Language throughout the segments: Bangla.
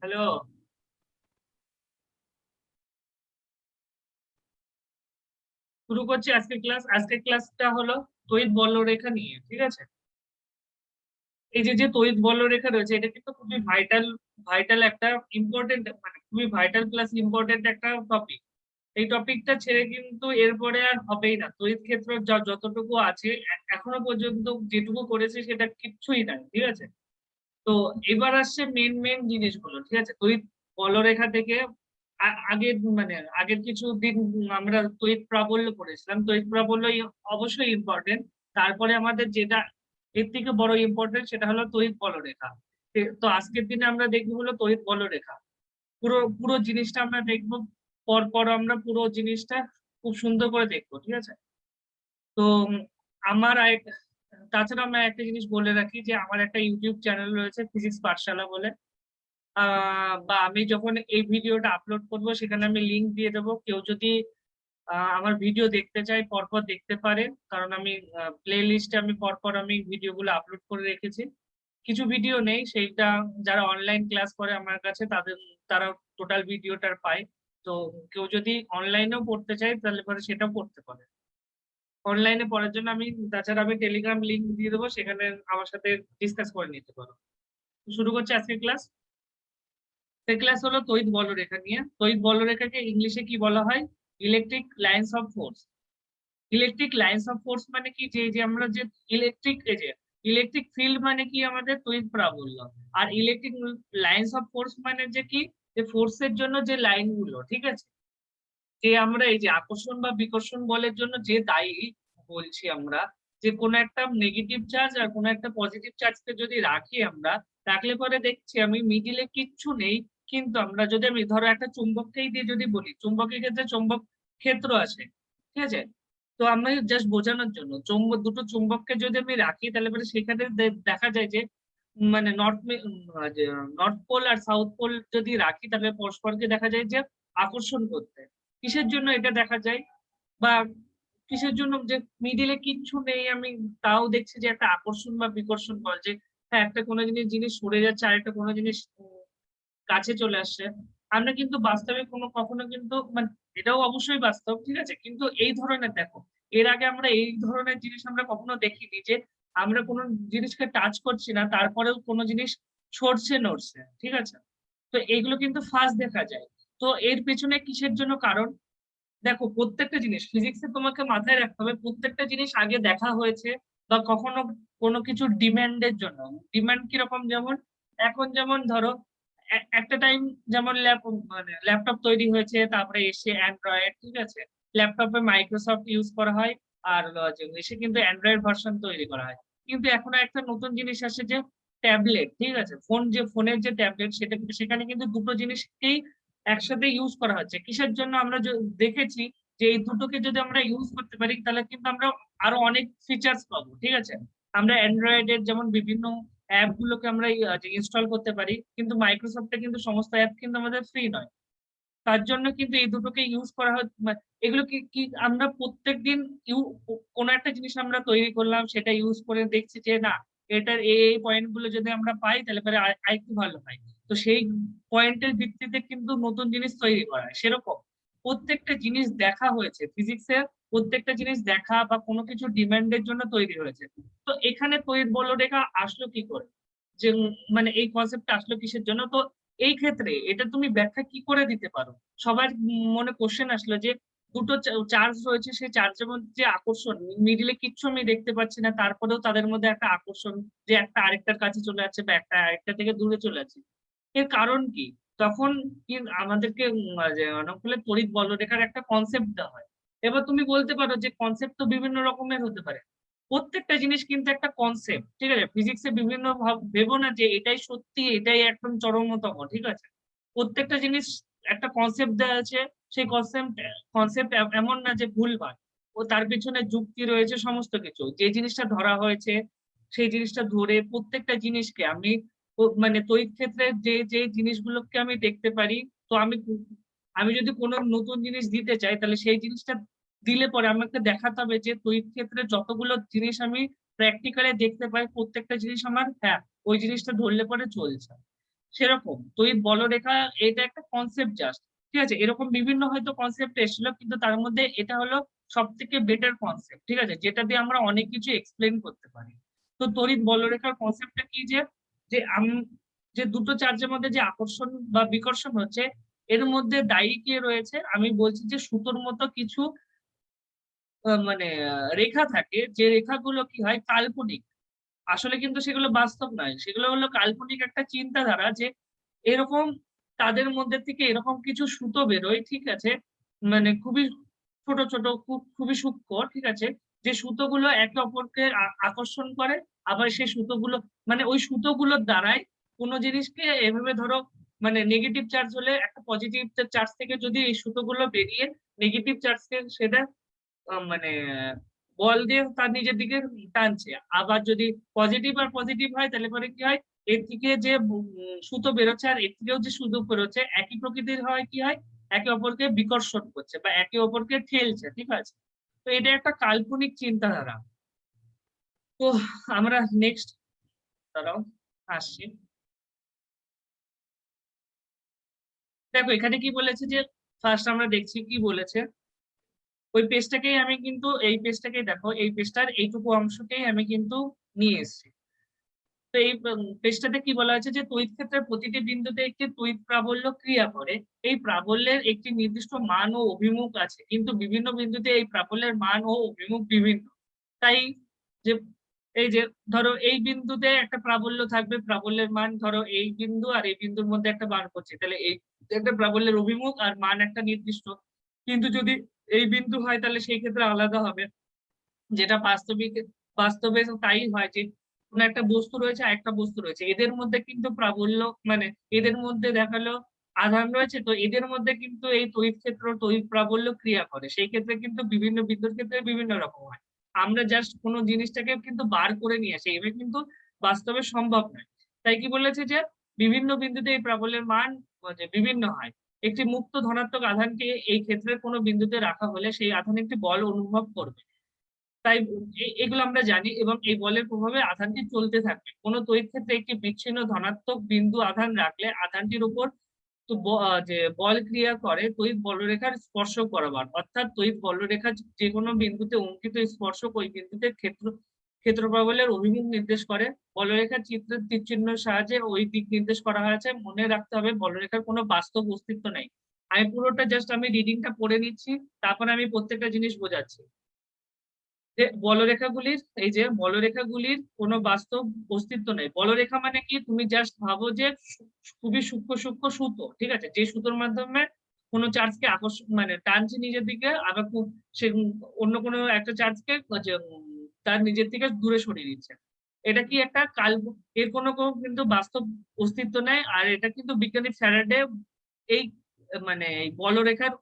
হ্যালো। শুরু করছি আজকের ক্লাস। আজকের ক্লাসটা হলো তড়িৎ বলরেখা নিয়ে, ঠিক আছে? এই যে তড়িৎ বলরেখা রয়েছে, এটা কিন্তু খুবই ভাইটাল ভাইটাল একটা ইম্পর্টেন্ট, মানে খুবই ভাইটাল প্লাস ইম্পর্টেন্ট একটা টপিক। এই টপিকটা ছেড়ে কিন্তু এরপরে আর হবেই না। তড়িৎ ক্ষেত্র যতটুকু আছে এখনো পর্যন্ত যেটুকু করেছে সেটা কিচ্ছুই নাই, ঠিক আছে? তো এবার আসছে মেন জিনিসগুলো, ঠিক আছে? তড়িৎ বলরেখা থেকে আগের মানে আগের কিছু দিন আমরা তড়িৎ প্রাবল্য পড়েছিলাম। তড়িৎ প্রাবল্য অবশ্যই ইম্পর্টেন্ট। তারপরে আমাদের যেটা এর থেকে বড় ইম্পর্টেন্ট সেটা হলো তড়িৎ বলরেখা। তো আজকের দিনে আমরা দেখবো হলো তড়িৎ বলরেখা। পুরো পুরো জিনিসটা আমরা দেখবো। পর আমরা পুরো জিনিসটা খুব সুন্দর করে দেখবো, ঠিক আছে? তো আমার তাছাড়া আমরা একটা জিনিস বলে রাখি যে আমার একটা ইউটিউব চ্যানেল রয়েছে ফিজিক্স পাঠশালা বলে। বা আমি যখন এই ভিডিওটা আপলোড করব সেখানে আমি লিংক দিয়ে দেবো। কেউ যদি আমার ভিডিও দেখতে চায় পরপর দেখতে পারে, কারণ আমি প্লে লিস্টে আমি পরপর আমি ভিডিওগুলো আপলোড করে রেখেছি। কিছু ভিডিও নেই, সেইটা যারা অনলাইন ক্লাস করে আমার কাছে তারা টোটাল ভিডিওটার পায়। তো কেউ যদি অনলাইনেও পড়তে চায় তাহলে পরে সেটাও পড়তে পারে। অনলাইনে পড়ার জন্য তাছাড়া আমি টেলিগ্রাম লিংক দিয়ে দেবো, সেখানে আমার সাথে ডিসকাস করে নিতে পারো। শুরু করছি আজকের ক্লাস। এই ক্লাস হলো তড়িৎ বলরেখা নিয়ে। তড়িৎ বলরেখাকে ইংলিশে কি বলা হয়? Electric lines of force. Electric lines of force মানে কি, যে আমরা যে ইলেকট্রিক এই যে ইলেকট্রিক ফিল্ড মানে কি আমাদের তড়িৎ প্রাবল্য। আর ইলেকট্রিক লাইন্স অফ ফোর্স মানে যে কি, যে ফোর্সের জন্য যে লাইন গুলো, ঠিক আছে? যে আমরা এই যে আকর্ষণ বা বিকর্ষণ বলের জন্য যে দায়ী বলছি আমরা, যে কোনো একটা নেগেটিভ চার্জ আর কোনো একটা পজিটিভ চার্জকে যদি রাখি আমরা, রাখলে পরে দেখছি আমি মিডিলে কিচ্ছু নেই। কিন্তু আমরা যদি আমি ধরো একটা চুম্বককেই দিয়ে যদি বলি, চুম্বকের ক্ষেত্রে চুম্বক ক্ষেত্র আছে, ঠিক আছে? তো আমি জাস্ট বোঝানোর জন্য দুটো চুম্বককে যদি আমি রাখি তাহলে পরে সেখানে দেখা যায় যে মানে নর্থ পোল আর সাউথ পোল যদি রাখি তাহলে পরস্পরকে দেখা যায় যে আকর্ষণ করতে। কিসের জন্য এটা দেখা যায়? বা কিসের জন্য যে মিডিলে কিচ্ছু নেই আমি, তাও দেখছি যে একটা আকর্ষণ বা বিকর্ষণ বল, যে হ্যাঁ একটা কোনো জিনিস সরে যাচ্ছে আর একটা কোনো জিনিস কাছে চলে আসছে। আমরা কিন্তু বাস্তবে কখনো কিন্তু মানে এটাও অবশ্যই বাস্তব, ঠিক আছে? কিন্তু এই ধরনের দেখো, এর আগে আমরা এই ধরনের জিনিস আমরা কখনো দেখিনি যে আমরা কোনো জিনিসকে টাচ করছি না তারপরেও কোনো জিনিস সরছে নড়ছে, ঠিক আছে? তো এইগুলো কিন্তু ফার্স্ট দেখা যায়। তো এর পেছনে কিসের জন্য কারণ? দেখো, প্রত্যেকটা জিনিস ফিজিক্সে তোমাকে মাথায় রাখতে হবে, প্রত্যেকটা জিনিস আগে দেখা হয়েছে বা কখনো কোনো কিছু ডিমান্ডের জন্য। ডিমান্ড কিরকম? যেমন এখন যেমন ধরো একটা টাইম যেমন ল্যাপটপ তৈরি হয়েছে, তারপরে এসে অ্যান্ড্রয়েড, ঠিক আছে? ল্যাপটপে মাইক্রোসফট ইউজ করা হয়, আর এসে কিন্তু অ্যান্ড্রয়েড ভার্সন তৈরি করা হয়। কিন্তু এখন একটা নতুন জিনিস আসে যে ট্যাবলেট, ঠিক আছে? ফোনের যে ট্যাবলেট, সেখানে কিন্তু দুটো জিনিসকেই একসাথে ইউজ করা হচ্ছে। কিসের জন্য? আমরা দেখেছি যে এই দুটোকে যদি আমরা ইউজ করতে পারি তাহলে কিন্তু আমরা আরো অনেক ফিচার্স পাবো, ঠিক আছে? আমরা অ্যান্ড্রয়েডের যেমন বিভিন্ন অ্যাপ গুলোকে আমরা ইনস্টল করতে পারি, কিন্তু মাইক্রোসফটে কিন্তু সমস্ত অ্যাপ কিন্তু আমাদের ফ্রি নয়। তার জন্য কিন্তু এই দুটোকে ইউজ করা হয়। এগুলো কি কি আমরা প্রত্যেকদিন কোনো একটা জিনিস আমরা তৈরি করলাম, সেটা ইউজ করে দেখছি যে না, এটার এই পয়েন্ট গুলো যদি আমরা পাই তাহলে পরে আরেকটু ভালো হয়। তো সেই পয়েন্টের ভিত্তিতে কিন্তু নতুন জিনিস তৈরি করা হয়। সেরকম প্রত্যেকটা জিনিস দেখা হয়েছে ফিজিক্সের, প্রত্যেকটা জিনিস দেখা বা কোনো কিছু ডিমান্ডের জন্য তৈরি হয়েছে। তো এখানে তড়িৎ বলরেখা আসলো কি করে? যে মানে এই কনসেপ্টটা আসলো কিসের জন্য? তো এই ক্ষেত্রে এটা তুমি ব্যাখ্যা কি করে দিতে পারো? সবার মনে কোশ্চেন আসলো যে দুটো চার্জ রয়েছে, সেই চার্জের মধ্যে আকর্ষণ, মিডিলে কিচ্ছু আমি দেখতে পাচ্ছি না, তারপরেও তাদের মধ্যে একটা আকর্ষণ, যে একটা আরেকটার কাছে চলে যাচ্ছে বা একটা আরেকটা থেকে দূরে চলে যাচ্ছে। এর কারণ কি? তখন কি আমাদেরকে যে অনেক হলে তড়িৎ বলরেখার একটা কনসেপ্ট দেওয়া হয়। এবার তুমি বলতে পারো যে কনসেপ্ট তো বিভিন্ন রকমের হতে পারে। প্রত্যেকটা জিনিস কিন্তু একটা কনসেপ্ট, ঠিক আছে? ফিজিক্সে বিভিন্ন ভেবো না যে এটাই সত্যি, এটাই একদম চরমতম, ঠিক আছে? প্রত্যেকটা জিনিস একটা কনসেপ্ট দেওয়া আছে। সেই কনসেপ্ট এমন না যে ভুলভাল, ও তার পিছনে যুক্তি রয়েছে সমস্ত কিছু। যে জিনিসটা ধরা হয়েছে সেই জিনিসটা ধরে প্রত্যেকটা জিনিসকে আমি মানে তড়িৎ ক্ষেত্রে যে জিনিসগুলোকে আমি দেখতে পারি। তো আমি যদি কোনো নতুন জিনিস দিতে চাই তাহলে সেই জিনিসটা দিলে পরে আমাকে দেখাতে হবে যে তড়িৎ ক্ষেত্রে যতগুলো জিনিস আমি প্র্যাকটিক্যালি দেখতে পাই প্রত্যেকটা জিনিস আমার হ্যাঁ ওই জিনিসটা ধরলে পরে চলছে। সেরকম তড়িৎ বলরেখা এটা একটা কনসেপ্ট জাস্ট, ঠিক আছে। এরকম বিভিন্ন হয়তো কনসেপ্ট এসেছিল, কিন্তু তার মধ্যে এটা হলো সব থেকে বেটার কনসেপ্ট, ঠিক আছে, যেটা দিয়ে আমরা অনেক কিছু এক্সপ্লেন করতে পারি। তো তড়িৎ বলরেখার কনসেপ্টটা কি, যে যে দুটো চার্জের মধ্যে যে আকর্ষণ বা বিকর্ষণ হচ্ছে, এর মধ্যে দায়ী কে রয়েছে, আমি বলছি যে সুতোর মতো কিছু মানে রেখা থাকে, যে রেখাগুলো কি হয় কাল্পনিক। আসলে কিন্তু সেগুলো বাস্তব নয়, সেগুলো হলো কাল্পনিক একটা চিন্তাধারা, যে এরকম তাদের মধ্যে থেকে এরকম কিছু সুতো বেরোয়, ঠিক আছে, মানে খুবই ছোট ছোট, খুবই সূক্ষ্ম, ঠিক আছে, যে সুতোগুলো একে অপরকে আকর্ষণ করে। আবার সেই সুতোগুলো মানে ওই সুতোগুলোর দ্বারাই কোনো জিনিসকে এভাবে ধরো, মানে নেগেটিভ চার্জ হলে একটা পজিটিভ চার্জ থেকে যদি এই সুতোগুলো বেরিয়ে নেগেটিভ চার্জকে সেটা মানে বল দিয়ে তার নিজের দিকে টানছে। আবার যদি পজিটিভ আর পজিটিভ হয়, তাহলে পরে কি হয়, এর থেকে যে সুতো বেরোচ্ছে আর এর থেকেও যে সুতো বেরোচ্ছে একই প্রকৃতির হয়, কি হয়, একে অপরকে বিকর্ষণ করছে বা একে অপরকে ঠেলছে, ঠিক আছে। তো এটা একটা কাল্পনিক চিন্তাধারা। তো আমরা নেক্সট, দাঁড়াও, আসছি। দেখো এখানে কি বলেছে, যে ফার্স্ট আমরা দেখছি কি বলেছে, ওই পেজটাকেই আমি কিন্তু এই পেজটাকেই দেখো, এই পেজটার এইটুকু অংশকেই আমি কিন্তু নিয়ে এসেছি। তো এই পেজটাতে কি বলা হয়েছে, যে তড়িৎ ক্ষেত্রের প্রতিটি বিন্দুতে একটি তড়িৎ প্রাবল্য ক্রিয়া করে। এই প্রাবল্যের একটি নির্দিষ্ট মান ও অভিমুখ আছে, কিন্তু বিভিন্ন বিন্দুতে এই প্রাবল্যের মান ও অভিমুখ বিভিন্ন। তাই যে এই যে ধরো এই বিন্দুতে একটা প্রাবল্য থাকবে, প্রাবল্যের মান ধরো এই বিন্দু আর এই বিন্দুর মধ্যে একটা বার করছে, তাহলে এই একটা প্রাবল্যের অভিমুখ আর মান একটা নির্দিষ্ট। কিন্তু যদি এই বিন্দু হয় তাহলে সেই ক্ষেত্রে আলাদা হবে, যেটা বাস্তবে তাই হয়, যে কোনো একটা বস্তু রয়েছে আর একটা বস্তু রয়েছে, এদের মধ্যে কিন্তু প্রাবল্য মানে এদের মধ্যে দেখালো আধান রয়েছে, তো এদের মধ্যে কিন্তু এই তড়িৎ ক্ষেত্র তড়িৎ প্রাবল্য ক্রিয়া করে, সেই ক্ষেত্রে কিন্তু বিভিন্ন বিদ্যুৎ ক্ষেত্রে বিভিন্ন রকম হয়। আমরা জাস্ট কোনো জিনিসটাকে কিন্তু বার করে নিয়ে আসি, এভাবে কিন্তু বাস্তবে সম্ভব নয়। তাই কি বলেছে, যে বিভিন্ন বিন্দুতে এই প্রাবল্যের মান যে বিভিন্ন হয়। একটি মুক্ত ধনাত্মক আধানকে এই ক্ষেত্রের কোনো বিন্দুতে রাখা হলে সেই আধান একটি বল অনুভব করবে। তাই এগুলো আমরা জানি, এবং এই বলের প্রভাবে আধানটি চলতে থাকবে। কোনো তড়িৎ ক্ষেত্রে একটি বিচ্ছিন্ন ধনাত্মক বিন্দু আধান রাখলে আধানটির উপর তো যে বল ক্রিয়া করে তড়িৎ বলরেখার স্পর্শ বরাবর, অর্থাৎ তড়িৎ বলরেখা যে কোনো বিন্দুতে অঙ্কিত স্পর্শক ওই বিন্দুতে ক্ষেত্র প্রবলের অভিমুখ নির্দেশ করে। বলরেখার চিত্রের তীর চিহ্নের সাহায্যে ওই দিক নির্দেশ করা হয়েছে। মনে রাখতে হবে বলরেখার কোনো বাস্তব অস্তিত্ব নেই। আমি পুরোটা জাস্ট আমি রিডিংটা পড়ে নিচ্ছি, তারপর আমি প্রত্যেকটা জিনিস বোঝাচ্ছি। যে বলরেখাগুলির এই যে বলরেখাগুলির কোনো বাস্তব অস্তিত্ব নেই। বলরেখা মানে কি, তুমি জাস্ট ভাবো যে খুবই সূক্ষ্ম সূক্ষ্ম সুতো, ঠিক আছে, যে সুতোর মাধ্যমে কোনো চার্জকে আকর্ষণ মানে টানছে নিজের দিকে, আবার খুব সে অন্য কোনো একটা চার্জকে তার নিজের থেকে দূরে সরিয়ে দিচ্ছে। এটা কি একটা এর কোনো কিন্তু বাস্তব অস্তিত্ব নেই। আর এটা কিন্তু বিজ্ঞানী ফ্যারাডে এই মানে এই বলরেখার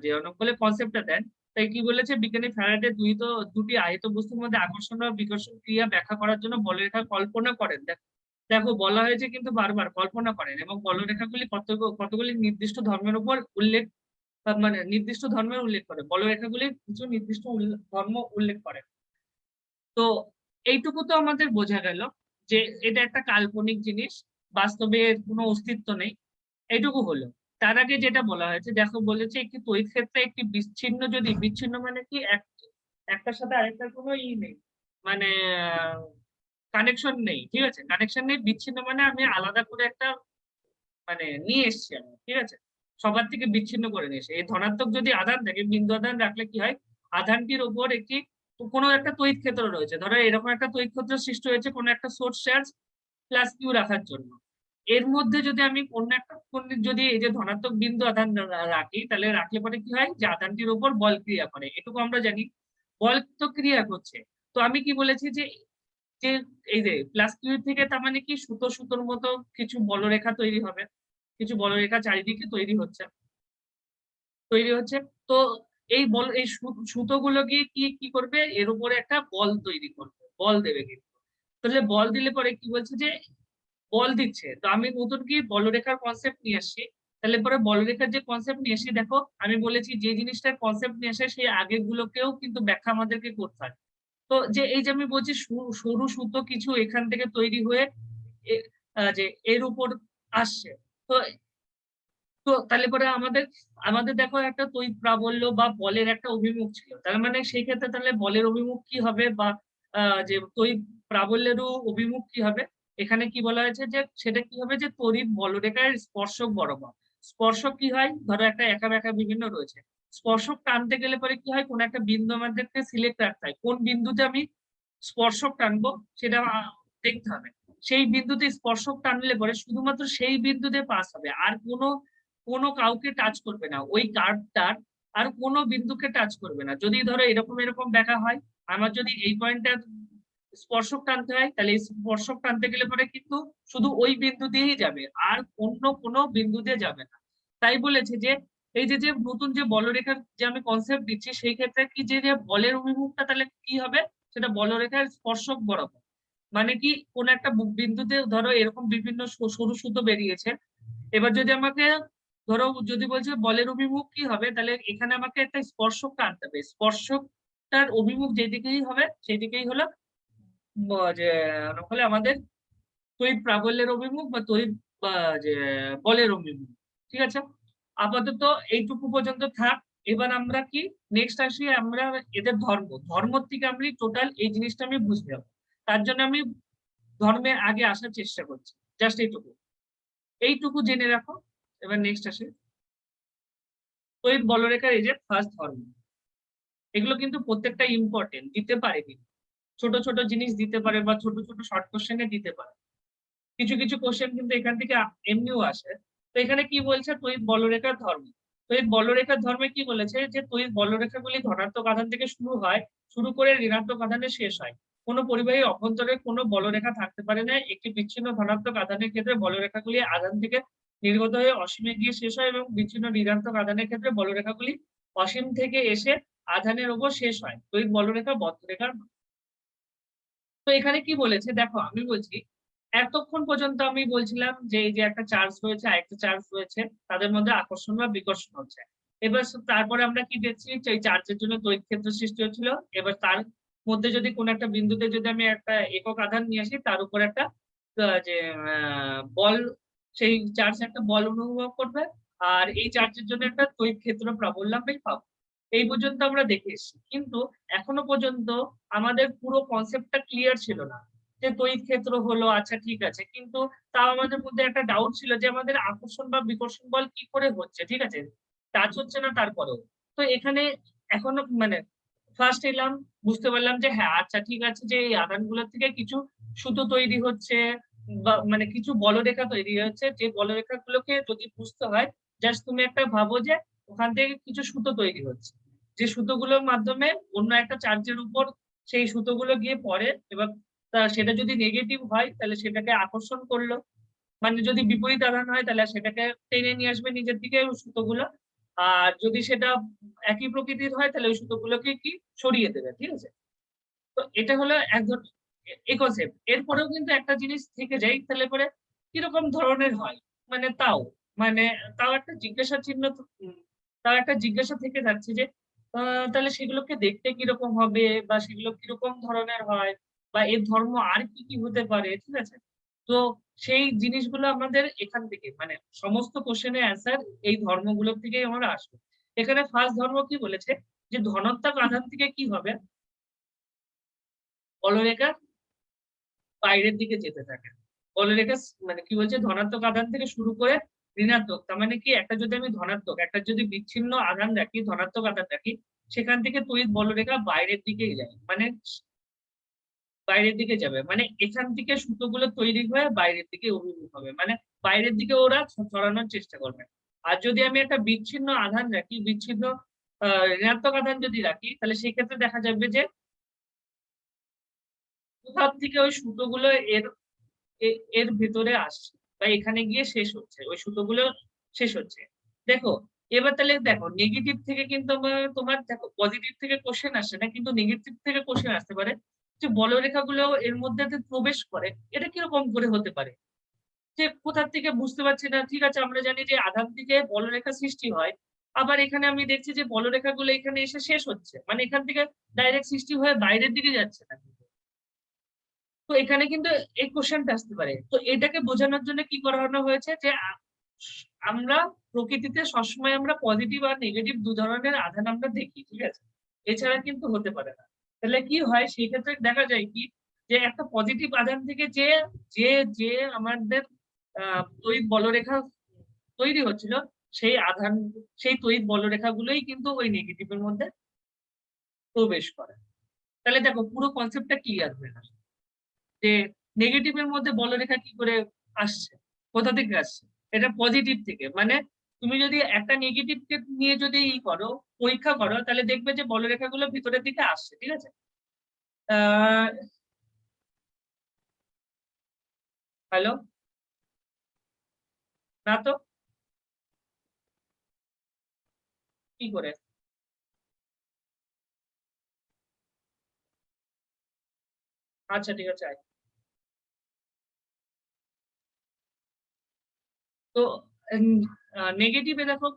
যে অনেক বলে কনসেপ্টটা দেন। তাই কি বলেছে বিজ্ঞানী ফ্যারাডে দুটি আহিত বস্তুর মধ্যে আকর্ষণ বা বিকর্ষণ ক্রিয়া ব্যাখ্যা করার জন্য বলরেখা কল্পনা করেন। দেখো বলা হয়েছে কিন্তু বারবার কল্পনা করেন, এবং বলরেখাগুলি কতগুলি নির্দিষ্ট ধর্মের উপর উল্লেখ মানে নির্দিষ্ট ধর্মের উল্লেখ করে, বলরেখাগুলি কিছু নির্দিষ্ট ধর্ম উল্লেখ করে। তো এইটুকু তো আমাদের বোঝা গেল যে এটা একটা কাল্পনিক জিনিস, বাস্তবে এর কোনো অস্তিত্ব নেই। এইটুকু হলো। তার আগে যেটা বলা হয়েছে, দেখো বলেছে একটি তড়িৎ ক্ষেত্রে একটি বিচ্ছিন্ন, যদি বিচ্ছিন্ন মানে কি একটার সাথে আরেকটার কোনো নেই, মানে কানেকশন নেই, ঠিক আছে, কানেকশন নেই, বিচ্ছিন্ন মানে আমি আলাদা করে একটা মানে নিয়ে এসছি আমি, ঠিক আছে, সবার থেকে বিচ্ছিন্ন করে নিয়ে এসে। এই ধনাত্মক যদি আধান থাকে, বিন্দু আধান রাখলে কি হয়, আধানটির উপর একটি কোনো একটা তড়িৎ ক্ষেত্র রয়েছে, ধরো এরকম একটা তড়িৎ ক্ষেত্র সৃষ্টি হয়েছে কোনো একটা সোর্স চার্জ প্লাস কিউ রাখার জন্য। এর মধ্যে যদি আমি অন্য একটা যদি এই যে ধনাত্মক বিন্দু আধান রাখি, তাহলে রাখলে পরে কি হয়, যে আধানটির উপর বল ক্রিয়া করে, এটুকু আমরা জানি। বল তো ক্রিয়া করছে। তো আমি কি বলেছি, যে যে এই যে প্লাস কিউ থেকে তার মানে কি সুতো সুতোর মতো কিছু বলরেখা তৈরি হবে, কিছু বলরেখা চারিদিকে তৈরি হচ্ছে। তো এই সুতোগুলো গিয়ে কি কি করবে, এর উপরে একটা বল তৈরি করবে, বল দেবে কিন্তু। তাহলে বল দিলে পরে কি বলছে, যে বল দিচ্ছে, তো আমি নতুন কি বলরেখার কনসেপ্ট নিয়ে আসছি। তাহলে পরে বলরেখার যে কনসেপ্ট নিয়ে আসি, দেখো আমি বলেছি যে জিনিসটার কনসেপ্ট নিয়ে আসে সেই আগের গুলোকেও কিন্তু ব্যাখ্যা আমাদেরকে করতে হয়। তো যে এই যে আমি বলছি সরু সুতো কিছু এখান থেকে তৈরি হয়ে যে এর উপর আসছে। তো তো তাহলে পরে আমাদের দেখো একটা তড়িৎ প্রাবল্য বা বলের একটা অভিমুখ ছিল। তার মানে সেই ক্ষেত্রে তাহলে বলের অভিমুখ কি হবে বা যে তড়িৎ প্রাবল্যেরও অভিমুখ কি হবে? এখানে কি বলা হয়েছে যে সেটা কি হবে যে তড়িৎ বলরেখার স্পর্শক বরাবর। স্পর্শক কি হয়? ধরো একটা একা বিভিন্ন রয়েছে। স্পর্শক টানতে গেলে পরে কি হয়? কোন একটা বিন্দু আমাদেরকে সিলেক্ট রাখতে হয়। কোন বিন্দুতে আমি স্পর্শক টানবো সেটা দেখতে হবে। সেই বিন্দুতে স্পর্শক টানলে পরে শুধুমাত্র সেই বিন্দুতে পাস হবে। আর কোনো কাউকে টাচ করবে না। ওই কার্ভটার আর কোনো বিন্দুকে টাচ করবে না। যদি ধরো এরকম দেখা হয়, আমার যদি এই পয়েন্টটা স্পর্শক টানতে হয়, তাহলে এই স্পর্শক টানতে গেলে পরে কিন্তু শুধু ওই বিন্দু দিয়েই যাবে, আর অন্য কোনো বিন্দু দিয়ে যাবে না। তাই বলেছে যে এই যে নতুন যে বলরেখার যে আমি কনসেপ্ট দিচ্ছি, সেই ক্ষেত্রে কি যে বলের অভিমুখটা তাহলে কি হবে? সেটা বলরেখার স্পর্শক বরাবর। মানে কি কোন একটা বিন্দুতে ধরো এরকম বিভিন্ন সরু সুতো বেরিয়েছে। এবার যদি আমাকে ধরো যদি বলছে বলের অভিমুখ কি হবে, তাহলে এখানে আমাকে একটা স্পর্শক টানতে হবে। স্পর্শকটার অভিমুখ যেদিকেই হবে সেদিকেই হলো যে হলে আমাদের তড়িৎ প্রাবল্যের অভিমুখ বা তড়িৎ বা যে বলের অভিমুখ। ঠিক আছে, আপাতত এইটুকু পর্যন্ত থাক। এবার আমরা কি নেক্সট আসি, আমরা এদের ধর্ম থেকে আমি টোটাল এই জিনিসটা আমি বুঝতে হবে। তার জন্য আমি ধর্মে আগে আসার চেষ্টা করছি। জাস্ট এইটুকু জেনে রাখো। এবার নেক্সট আসি তড়িৎ বলরেখার এই যে ফার্স্ট ধর্ম। এগুলো কিন্তু প্রত্যেকটা ইম্পর্টেন্ট, দিতে পারে কিন্তু ছোট ছোট জিনিস দিতে পারে বা ছোট ছোট শর্ট কোশ্চেনে দিতে পারে। কিছু কিছু কোশ্চেন কিন্তু এখান থেকে এমনিও আসে। তো এখানে কি বলছে তড়িৎ বলরেখার ধর্ম। তড়িৎ বলরেখার ধর্মে কি বলেছে যে তড়িৎ বলরেখাগুলি ধনাত্মক আধান থেকে শুরু করে ঋণাত্মক আধানে শেষ হয়। কোনো পরিবাহী অভ্যন্তরে কোনো বলরেখা থাকতে পারে না। একটি বিচ্ছিন্ন ধনাত্মক আধানের ক্ষেত্রে বলরেখাগুলি আধান থেকে নির্গত হয়ে অসীমে গিয়ে শেষ হয় এবং বিচ্ছিন্ন ঋণাত্মক আধানের ক্ষেত্রে বলরেখাগুলি অসীম থেকে এসে আধানের উপর শেষ হয়। তড়িৎ বলরেখা বদ্ধরেখার। তো এখানে কি বলেছে দেখো, আমি বলছি এতক্ষণ পর্যন্ত আমি বলছিলাম যে এই যে একটা চার্জ রয়েছে আর একটা চার্জ রয়েছে, তাদের মধ্যে আকর্ষণ বা বিকর্ষণ হচ্ছে। এবার তারপরে আমরা কি দেখছি যে এই চার্জের জন্য তড়িৎ ক্ষেত্র সৃষ্টি হচ্ছিল। এবার তার মধ্যে যদি কোন একটা বিন্দুতে যদি আমি একটা একক আধান নিয়ে আসি, তার উপর একটা যে বল, সেই চার্জ একটা বল অনুভব করবে। আর এই চার্জের জন্য একটা তড়িৎ ক্ষেত্র প্রাবল্য আমি পাবো। এই পর্যন্ত আমরা দেখে এসেছি, কিন্তু এখনো পর্যন্ত আমাদের পুরো কনসেপ্টটা ক্লিয়ার ছিল না। যে তড়িৎ ক্ষেত্র হলো আচ্ছা ঠিক আছে, কিন্তু তাও আমাদের মধ্যে একটা ডাউট ছিল যে আমাদের আকর্ষণ বা বিকর্ষণ বল কি করে হচ্ছে, ঠিক আছে, টাচ হচ্ছে না তারপরেও। তো এখানে এখনো মানে ফার্স্ট এলাম, বুঝতে পারলাম যে হ্যাঁ আচ্ছা ঠিক আছে, যে এই আধানগুলোর থেকে কিছু সুতো তৈরি হচ্ছে বা মানে কিছু বলরেখা তৈরি হচ্ছে। যে বলরেখা গুলোকে যদি বুঝতে হয়, জাস্ট তুমি একটা ভাবো যে ওখান থেকে কিছু সুতো তৈরি হচ্ছে, যে সুতোগুলোর মাধ্যমে অন্য একটা চার্জের উপর সেই সুতোগুলো গিয়ে পড়ে। এবার সেটা যদি নেগেটিভ হয় তাহলে সেটাকে আকর্ষণ করলো, মানে যদি বিপরীত আধান হয় তাহলে সেটাকে টেনে নিয়ে আসবে নিজের দিকে ওই সুতোগুলো। আর যদি সেটা একই প্রকৃতির হয় তাহলে ওই সুতোগুলোকে কি সরিয়ে দেবে। ঠিক আছে, তো এটা হলো এক এই কনসেপ্ট। এরপরেও কিন্তু একটা জিনিস থেকে যায়, তাহলে পরে কিরকম ধরনের হয়, মানে মানে তাও একটা জিজ্ঞাসা চিহ্ন তাও একটা জিজ্ঞাসা থেকে যাচ্ছে যে তাহলে সেগুলোকে দেখতে কিরকম হবে বা সেগুলো কিরকম ধরনের হয় বা এর ধর্ম আর কি কি হতে পারে। ঠিক আছে, তো সেই জিনিসগুলো আমাদের এখান থেকে মানে সমস্ত কোশ্চেনের অ্যান্সার এই ধর্মগুলো থেকেই আমরা আসবে। এখানে ফার্স্ট ধর্ম কি বলেছে যে ধনাত্মক আধান থেকে কি হবে, বলরেখা বাইরের দিকে যেতে থাকে। বলরেখা মানে কি বলছে ধনাত্মক আধান থেকে শুরু করে ঋণাত্মক, তার মানে কি একটা যদি আমি ধনাত্মক একটা যদি বিচ্ছিন্ন আধান রাখি, ধনাত্মক আধান রাখি, সেখান থেকে তড়িৎ বলরেখা বাইরের দিকেই যায়, মানে বাইরের দিকে যাবে, মানে এখান থেকে সুতোগুলো তৈরি হয়ে বাইরের দিকে অভিমুখ হবে, মানে বাইরের দিকে ওরা ছড়ানোর চেষ্টা করবে। আর যদি আমি একটা বিচ্ছিন্ন আধান রাখি, বিচ্ছিন্ন ঋণাত্মক আধান যদি রাখি, তাহলে সেক্ষেত্রে দেখা যাবে যে কোথাও থেকে ওই সুতোগুলো এর এর ভেতরে আসছে বা এখানে গিয়ে শেষ হচ্ছে, ওই সুতোগুলো শেষ হচ্ছে। দেখো এবার তাহলে দেখো নেগেটিভ থেকে কিন্তু তোমার দেখো পজিটিভ থেকে কোশ্চেন আসছে না, কিন্তু নেগেটিভ থেকে কোশ্চেন আসতে পারে যে বলরেখাগুলো এর মধ্যে প্রবেশ করে। এটা কিরকম করে হতে পারে, যে কোথা থেকে বুঝতে পারছি না। ঠিক আছে, আমরা জানি যে আধান থেকে বলরেখা সৃষ্টি হয়, আবার এখানে আমি দেখছি যে বলরেখাগুলো এখানে এসে শেষ হচ্ছে, মানে এখান থেকে ডাইরেক্ট সৃষ্টি হয়ে বাইরের দিকে যাচ্ছে না। তো এখানে কিন্তু এই কোশ্চেনটা আসতে পারে। তো এটাকে বোঝানোর জন্য কি করানো হয়েছে যে আমরা প্রকৃতিতে সবসময় আমরা পজিটিভ আর নেগেটিভ দু ধরনের আধান আমরা দেখি, ঠিক আছে? এছাড়া কিন্তু হতে পারে না। তাহলে কি হয় সেই ক্ষেত্রে দেখা যায় কি যে একটা পজিটিভ আধান থেকে যে যে যে আমাদের তড়িৎ বলরেখা তৈরি হচ্ছিল সেই আধান সেই তড়িৎ বলরেখাগুলোই কিন্তু ওই নেগেটিভের মধ্যে প্রবেশ করে। তাহলে দেখো পুরো কনসেপ্টটা ক্লিয়ার হয়ে গেল যে নেগেটিভের মধ্যে বলরেখা কি করে আসছে, কোথা থেকে আসছে। এটা পজিটিভ থেকে, মানে তুমি যদি একটা নেগেটিভকে নিয়ে যদি করো পরীক্ষা করো তাহলে দেখবে যে বলরেখাগুলো ভিতরের দিকে আসছে, ঠিক আছে? হ্যালো, না তো কি করে? আচ্ছা ঠিক আছে। তো নেগেটিভে দেখো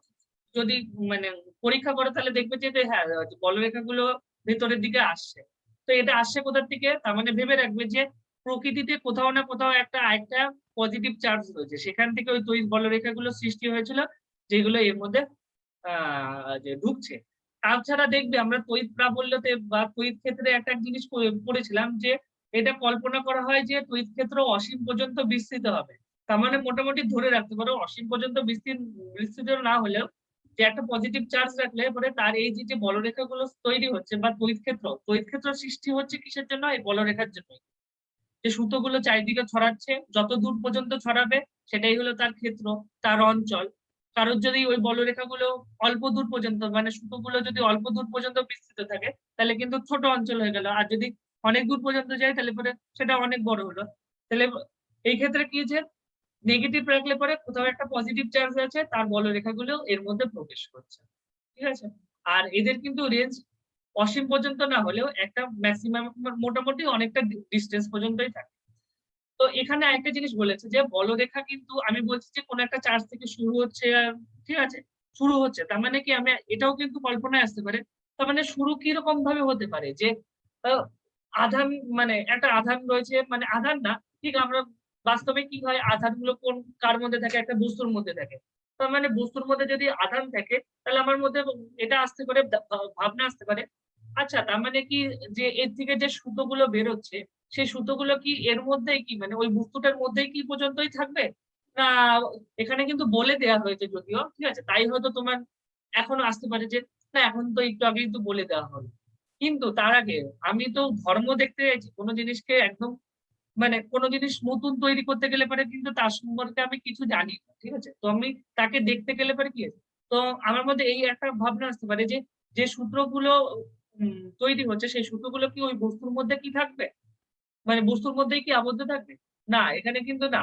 যদি মানে পরীক্ষা করো তাহলে দেখবে যে হ্যাঁ বলরেখাগুলো ভেতরের দিকে আসছে। তো এটা আসছে কোথার থেকে, তার মানে ভেবে রাখবে যে প্রকৃতিতে কোথাও না কোথাও একটা পজিটিভ চার্জ রয়েছে, সেখান থেকে ওই তড়িৎ বলরেখাগুলো সৃষ্টি হয়েছিল যেগুলো এর মধ্যে যে ঢুকছে। তাছাড়া দেখবে আমরা তড়িৎ প্রাবল্যতে বা তড়িৎ ক্ষেত্রে একটা জিনিস পড়েছিলাম যে এটা কল্পনা করা হয় যে তড়িৎ ক্ষেত্র অসীম পর্যন্ত বিস্তৃত হবে। তার মানে মোটামুটি ধরে রাখতে পারো অসীম পর্যন্ত বিস্তৃত না হলেও যে একটা পজিটিভ চার্জ রাখলে পরে তার এই যে বলরেখাগুলো তৈরি হচ্ছে বা তড়িৎ ক্ষেত্র সৃষ্টি হচ্ছে কিসের জন্য, এই বলরেখার জন্য। যে সুতোগুলো চারিদিকে ছড়াচ্ছে, যত দূর পর্যন্ত ছড়াবে সেটাই হলো তার ক্ষেত্র, তার অঞ্চল। কারোর যদি ওই বলরেখাগুলো অল্প দূর পর্যন্ত, মানে সুতোগুলো যদি অল্প দূর পর্যন্ত বিস্তৃত থাকে তাহলে কিন্তু ছোট অঞ্চল হয়ে গেল, আর যদি অনেক দূর পর্যন্ত যায় তাহলে পরে সেটা অনেক বড় হলো। তাহলে এই ক্ষেত্রে কি হচ্ছে, নেগেটিভ রাখলে পরে কোথাও একটা পজিটিভ চার্জ আছে তার বলরেখাগুলো এর মধ্যে প্রবেশ করছে, ঠিক আছে? আর এদের কিন্তু রেঞ্জ অসীম পর্যন্ত না হলেও একটা ম্যাক্সিমাম মোটামুটি অনেকটা ডিস্টেন্স পর্যন্তই থাকে। তো এখানে একটা জিনিস বলেছে যে বলরেখা কিন্তু আমি বলছি যে কোন একটা চার্জ থেকে শুরু হচ্ছে, ঠিক আছে? শুরু হচ্ছে তার মানে কি আমি এটাও কিন্তু কল্পনায় আসতে পারে। তার মানে শুরু কিরকম ভাবে হতে পারে যে আধান, মানে একটা আধান রয়েছে, মানে আধান না ঠিক, আমরা বাস্তবে কি হয় আধান গুলো কোন কার মধ্যে থাকে, একটা বস্তুর মধ্যে থাকে। তার মানে বস্তুর মধ্যে যদি আধান থাকে তাহলে আমার মধ্যে এটা আসতে পারে, ভাবনা আসতে পারে আচ্ছা তার মানে কি যে এর থেকে যে সুতোগুলো বেরোচ্ছে সেই সুতোগুলো কি এর মধ্যেই কি, মানে ওই বস্তুটার মধ্যেই কি পর্যন্তই থাকবে না? এখানে কিন্তু বলে দেওয়া হয়েছে যদিও, ঠিক আছে, তাই হয়তো তোমার এখনো আসতে পারে যে না এখন তো একটু আগে কিন্তু বলে দেওয়া হলো। কিন্তু তার আগে আমি তো ধর্ম দেখতে চাইছি, কোনো জিনিসকে একদম মানে কোনো জিনিস নতুন তৈরি করতে গেলে পরে কিন্তু তার সম্পর্কে আমি কিছু জানি না, ঠিক আছে? তো আমি তাকে দেখতে গেলে পরে কি আছে, তো আমার মধ্যে এই একটা ভাবনা আসতে পারে যে যে সূত্রগুলো তৈরি হচ্ছে সেই সূত্রগুলো কি ওই বস্তুর মধ্যে কি থাকবে, মানে বস্তুর মধ্যেই কি আবদ্ধ থাকবে? না, এখানে কিন্তু না।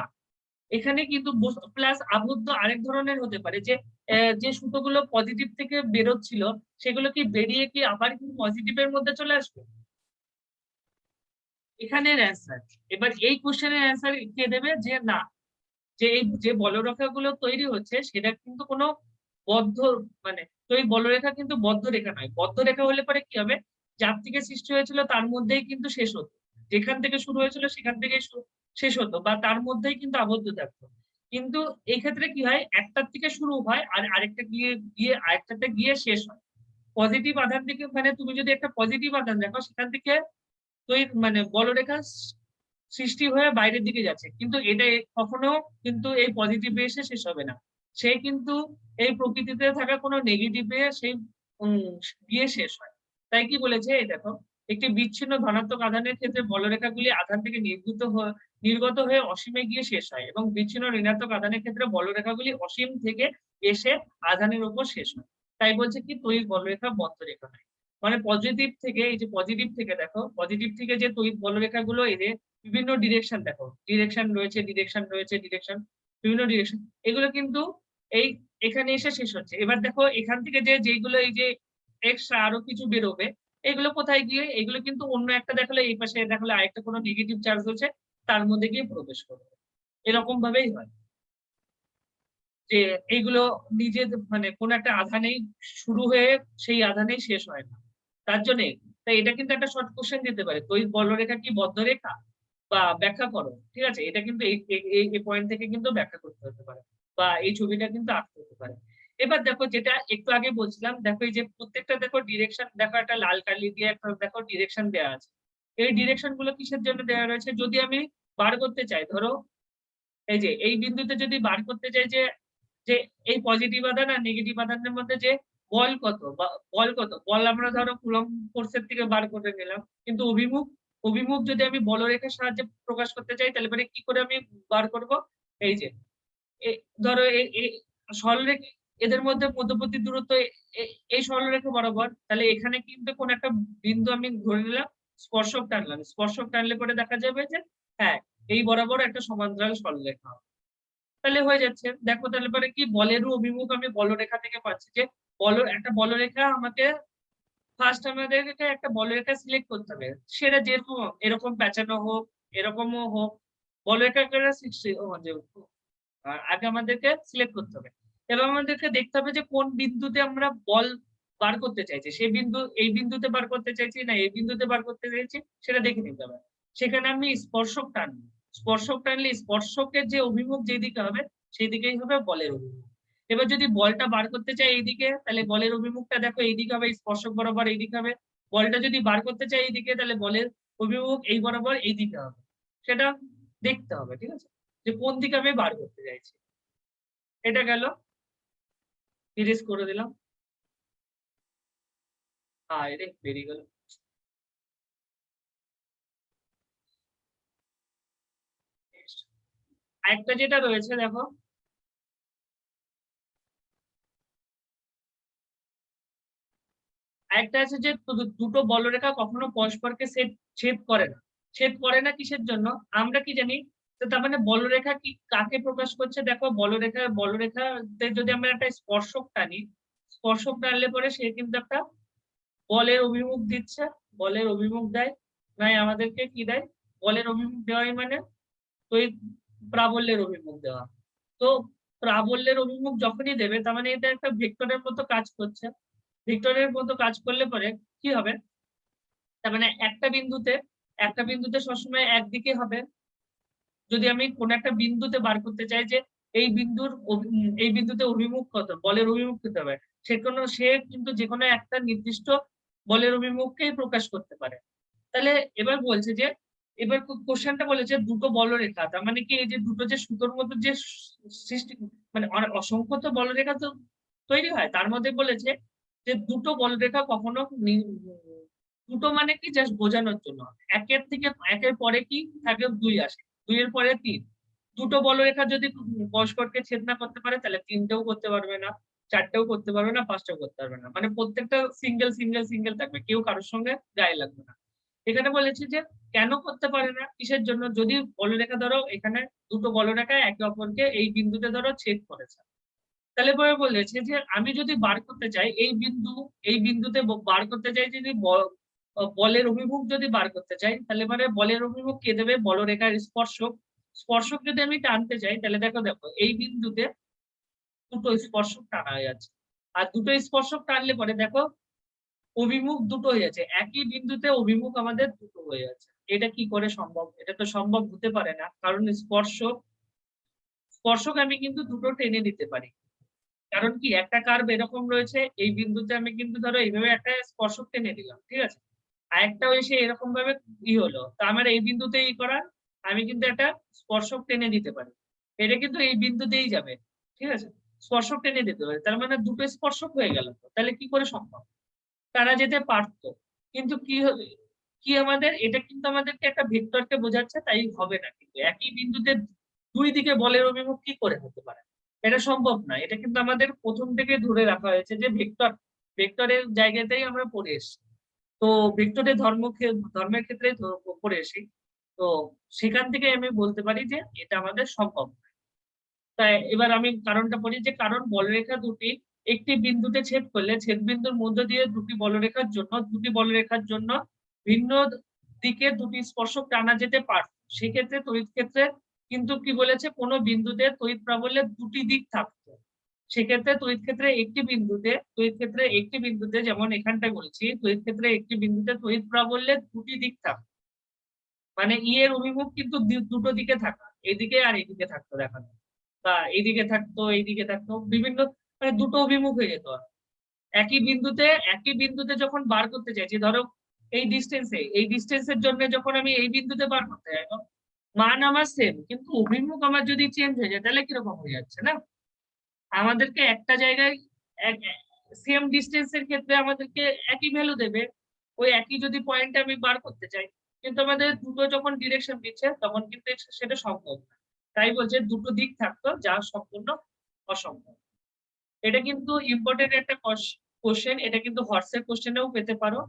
এখানে কিন্তু প্লাস আবদ্ধ আরেক ধরনের হতে পারে যে যে সুতোগুলো পজিটিভ থেকে বেরোচ্ছিল সেগুলো কি বেরিয়ে কি আবার কিন্তু পজিটিভের মধ্যে চলে আসবে, এখানের অ্যান্সার। এবার এই কোশ্চেনের অ্যান্সার কে দেবে যে না, যে এই যে বলরেখাগুলো তৈরি হচ্ছে সেটা কিন্তু কোনো বদ্ধ, মানে তো এই বলরেখা কিন্তু বদ্ধ রেখা নয়। বদ্ধ রেখা হলে পরে কি হবে, যার থেকে সৃষ্টি হয়েছিল তার মধ্যেই কিন্তু শেষ হতো, যেখান থেকে শুরু হয়েছিল সেখান থেকে শেষ হতো বা তার মধ্যেই কিন্তু আবদ্ধ থাকতো। কিন্তু এই ক্ষেত্রে কি হয়, একটার থেকে শুরু হয় আর আরেকটা গিয়ে গিয়ে আরেকটাতে গিয়ে শেষ হয়। পজিটিভ আধান থেকে, মানে তুমি যদি একটা পজিটিভ আধান দেখো সেখান থেকে তো এই মানে বলরেখা সৃষ্টি হয়ে বাইরের দিকে যাচ্ছে, কিন্তু এটা কখনো কিন্তু এই পজিটিভে এসে শেষ হবে না। সে কিন্তু এই প্রকৃতিতে থাকা কোনো নেগেটিভে সেই গিয়ে শেষ হয়। তাই কি বলেছে এই দেখো, একটি বিচ্ছিন্ন ধনাত্মক আধানের ক্ষেত্রে বলরেখাগুলি আধান থেকে নির্গত হয়ে অসীমে গিয়ে শেষ হয় এবং বিচ্ছিন্ন ঋণাত্মক আধানের ক্ষেত্রে বলরেখাগুলি অসীম থেকে এসে আধানের উপর শেষ হয়। তাই বলছে কি তড়িৎ বলরেখা বদ্ধ রেখা নয়। মানে পজিটিভ থেকে, এই যে পজিটিভ থেকে দেখো, পজিটিভ থেকে যে তড়িৎ বলরেখাগুলো এদের বিভিন্ন ডিরেকশন দেখো, ডিরেকশন বিভিন্ন ডিরেকশন, এগুলো কিন্তু এই এখানে এসে শেষ হচ্ছে। এবার দেখো এখান থেকে যে যেগুলো এই যে এক্সট্রা আরো কিছু বেরোবে এগুলো কোথায় গিয়ে, এগুলো কিন্তু অন্য একটা দেখালে এই পাশে দেখালে আরেকটা কোনো নেগেটিভ চার্জ হচ্ছে তার মধ্যে গিয়ে প্রবেশ করবে। এরকম ভাবেই হয় যে এইগুলো নিজে, মানে কোন একটা আধানেই শুরু হয়ে সেই আধানেই শেষ হয় না। তার জন্য তাই এটা কিন্তু একটা শর্ট কোশ্চেন দিতে পারে, তড়িৎ বলরেখা কি বদ্ধ রেখা, বা ব্যাখ্যা করো, ঠিক আছে? এটা কিন্তু এই পয়েন্ট থেকে কিন্তু ব্যাখ্যা করতে হতে পারে বা এই ছবিটা কিন্তু আঁকতে হতে পারে। এবার দেখো যেটা একটু আগে বলছিলাম, দেখো এই যে প্রত্যেকটা দেখো ডিরেকশন, দেখো একটা লাল কালি দিয়ে একটা দেখো ডিরেকশন দেওয়া আছে। এই ডিরেকশন গুলো কিসের জন্য দেওয়া রয়েছে? যদি আমি বার করতে চাই, ধরো এই যে এই বিন্দুতে যদি বার করতে চাই যে যে এই পজিটিভ আধান আর নেগেটিভ আধানের মধ্যে যে বল কত বা বল কত, বল আমরা ধরো কুলম্ব ফোর্সের থেকে বার করে নিলাম, কিন্তু অভিমুখ অভিমুখ যদি আমি বলরেখার সাহায্যে প্রকাশ করতে চাই তাহলে মানে কি করে আমি বার করব? এই যে ধরো এই সরলরেখা, এদের মধ্যে মধ্যবর্তী দূরত্ব এই সরলরেখা বরাবর, তাহলে এখানে কিন্তু কোন একটা বিন্দু আমি ধরে নিলাম, স্পর্শক টানলাম, স্পর্শক টানলে পরে দেখা যাবে যে হ্যাঁ এই বরাবর একটা সমান্তরাল সরলরেখা হবে। তাহলে হয়ে যাচ্ছে। দেখো তাহলে পরে কি বলেরও অভিমুখ আমি বলরেখা থেকে পাচ্ছি যে একটা বলরেখা আমাকে ফার্স্ট আমাদেরকে একটা বলরেখা সিলেক্ট করতে হবে, সেটা যেরকম এরকম প্যাঁচানো হোক, এরকমও হোক, বলরেখা আগে আমাদেরকে সিলেক্ট করতে হবে। এবার আমাদেরকে দেখতে হবে যে কোন বিন্দুতে আমরা বল বার করতে চাইছি, সেই বিন্দু এই বিন্দুতে বার করতে চাইছি না এই বিন্দুতে বার করতে চাইছি সেটা দেখে নিতে হবে। সেখানে আমি স্পর্শক টানবো, স্পর্শক টানলে স্পর্শকের যে অভিমুখ যেদিকে হবে সেই দিকেই হবে বলের অভিমুখ। এবার যদি বলটা বার করতে চাই এইদিকে, তাহলে বলের অভিমুখটা দেখো এইদিকে হবে, স্পর্শক বরাবর এইদিকে হবে। বলটা যদি বার করতে চাই এইদিকে, তাহলে বলের অভিমুখ এই বরাবর এইদিকে হবে। সেটা দেখতে হবে, ঠিক আছে, যে কোন দিকে আমি বার করতে চাইছি। এটা গেল, ইরেজ করে দিলাম। রে বেরিয়ে গেল। আরেকটা যেটা রয়েছে দেখো, আরেকটা আছে যে দুটো বলরেখা কখনো পরস্পরকে ছেদ করে না। ছেদ করে না কিসের জন্য? আমরা কি জানি? তো তার মানে বলরেখা কি কাকে প্রকাশ করছে? দেখো বলরেখাতে যদি আমরা একটা স্পর্শক টানি, স্পর্শক টানলে পরে সে কিন্তু একটা বলের অভিমুখ দিচ্ছে, বলের অভিমুখ দেয়, নাই আমাদেরকে কি দেয়? বলের অভিমুখ দেওয়াই মানে তড়িৎ প্রাবল্যের অভিমুখ দেওয়া। তো প্রাবল্যের অভিমুখ যখনই দেবে তার মানে এটা একটা ভেক্টরের মতো কাজ করছে। ভেক্টরের মতো কাজ করলে পরে কি হবে? তার মানে একটা বিন্দুতে সবসময় একদিকে হবে। যদি আমি কোন একটা বিন্দুতে বার করতে চাই যে এই বিন্দুতে অভিমুখ কত, বলের অভিমুখ কত হবে, সে কিন্তু যে কোনো একটা নির্দিষ্ট বলের অভিমুখকেই প্রকাশ করতে পারে। তাহলে এবার বলছে যে এবার কোশ্চেনটা বলেছে দুটো বলরেখা, তার মানে কি এই যে দুটো যে সুতোর মতো যে সৃষ্টি, মানে অসংখ্য তো বলরেখা তো তৈরি হয়, তার মধ্যে বলেছে যে দুটো বলরেখা কখনো দুটো মানে কি জাস্ট বোঝানোর জন্য, একের পরে কি থাকে, দুই আসে, দুইয়ের পরে তিন। দুটো বলরেখা যদি পরস্পরকে ছেদ না করতে পারে তাহলে তিনটেও করতে পারবে না, চারটেও করতে পারবে না, পাঁচটাও করতে পারবে না, মানে প্রত্যেকটা সিঙ্গেল সিঙ্গেল সিঙ্গেল থাকবে, কেউ কারোর সঙ্গে গায়ে লাগবে না। এখানে বলেছি যে কেন করতে পারে না, কিসের জন্য? যদি বলরেখা ধরো এখানে দুটো বলরেখা একে অপরকে এই বিন্দুতে ধরো ছেদ করেছে, তাহলে পরে বলেছে যে আমি যদি বার করতে চাই এই বিন্দুতে বার করতে চাই, যদি বলের অভিমুখ যদি বার করতে চাই তাহলে মানে বলের অভিমুখ কে দেবে? বলরেখার স্পর্শক। স্পর্শক যদি আমি টানতে চাই তাহলে দেখো দেখো এই বিন্দুতে দুটো স্পর্শক টানা হয়ে যাচ্ছে, আর দুটো স্পর্শক টানলে পরে দেখো অভিমুখ দুটো হয়ে যাচ্ছে, একই বিন্দুতে অভিমুখ আমাদের দুটো হয়ে যাচ্ছে। এটা কি করে সম্ভব? এটা তো সম্ভব হতে পারে না, কারণ স্পর্শক স্পর্শক আমি কিন্তু দুটো টেনে দিতে পারি। কারণ কি একটা কার্ভ এরকম রয়েছে, এই বিন্দুতে আমি কিন্তু ধরো এইভাবে একটা স্পর্শক টেনে দিলাম, ঠিক আছে, আর একটা এসে এরকম ভাবে হলো, তা আমার এই বিন্দুতেই করা, আমি কিন্তু একটা স্পর্শক টেনে দিতে পারি, এটা কিন্তু এই বিন্দুতেই যাবে, ঠিক আছে, স্পর্শক টেনে দিতে পারে, তার মানে দুটো স্পর্শক হয়ে গেল। তাহলে কি করে সম্ভব? তারা যেতে পারতো, কিন্তু কি আমাদের এটা কিন্তু আমাদেরকে একটা ভেক্টরকে বোঝাচ্ছে, তাই হবে না, কিন্তু একই বিন্দুতে দুই দিকে বলের অভিমুখ কি করে হতে পারে? এটা সম্ভব না। এটা কিন্তু আমাদের প্রথম থেকে ধরে রাখা হয়েছে যে ভেক্টরের জায়গাতেই আমরা পড়ে এসেছি। তো ভেক্টরের ধর্মের ক্ষেত্রে পড়ে এসি। তো সেখান থেকে আমি বলতে পারি যে এটা আমাদের সম্ভব। তাই এবার আমি কারণটা বলি যে কারণ বলরেখা দুটি একটি বিন্দুতে ছেদ করলে ছেদ বিন্দুর মধ্য দিয়ে দুটি বলরেখার জন্য ভিন্ন দিকে দুটি স্পর্শক টানা যেতে পারত। সেক্ষেত্রে তড়িৎ ক্ষেত্রে কিন্তু কি বলেছে, কোনো বিন্দুতে তড়িৎ প্রাবল্যের দুটি দিক থাকতো। সেক্ষেত্রে তড়িৎ ক্ষেত্রে একটি বিন্দুতে যেমন এখানটায় বলছি তড়িৎ ক্ষেত্রে একটি বিন্দুতে তড়িৎ প্রাবল্যের দুটি দিক থাকতো। মানে ই এর অভিমুখ কিন্তু দুটো দিকে থাকা, এদিকে আর এইদিকে থাকতো দেখানো, বা এইদিকে থাকতো এইদিকে থাকতো, বিভিন্ন মানে দুটো অভিমুখ হয়ে যেত। একই বিন্দুতে যখন বার করতে চাইছি, ধরো এই ডিস্টেন্সের জন্য যখন আমি এই বিন্দুতে বার করতে যাই, মান আমার সেম, কিন্তু অভিমুখ আমার যদি চেঞ্জ হয়ে যায় তাহলে কিরকম হয়ে যাচ্ছে না? আমাদেরকে একটা জায়গায় সেম ডিস্টেন্সের ক্ষেত্রে আমাদেরকে একই ভ্যালু দেবে, ওই একই যদি পয়েন্ট আমি বার করতে চাই, কিন্তু আমাদের দুটো যখন ডিরেকশন দিচ্ছে তখন কিন্তু সেটা সম্ভব না। তাই বলছে দুটো দিক থাকতো যা সম্পূর্ণ অসম্ভব। এটা কিন্তু ইম্পর্টেন্ট একটা কোশ্চেন, এটা কিন্তু হোয়াটসঅ্যাপ কোশ্চেনেও পেতে পারো।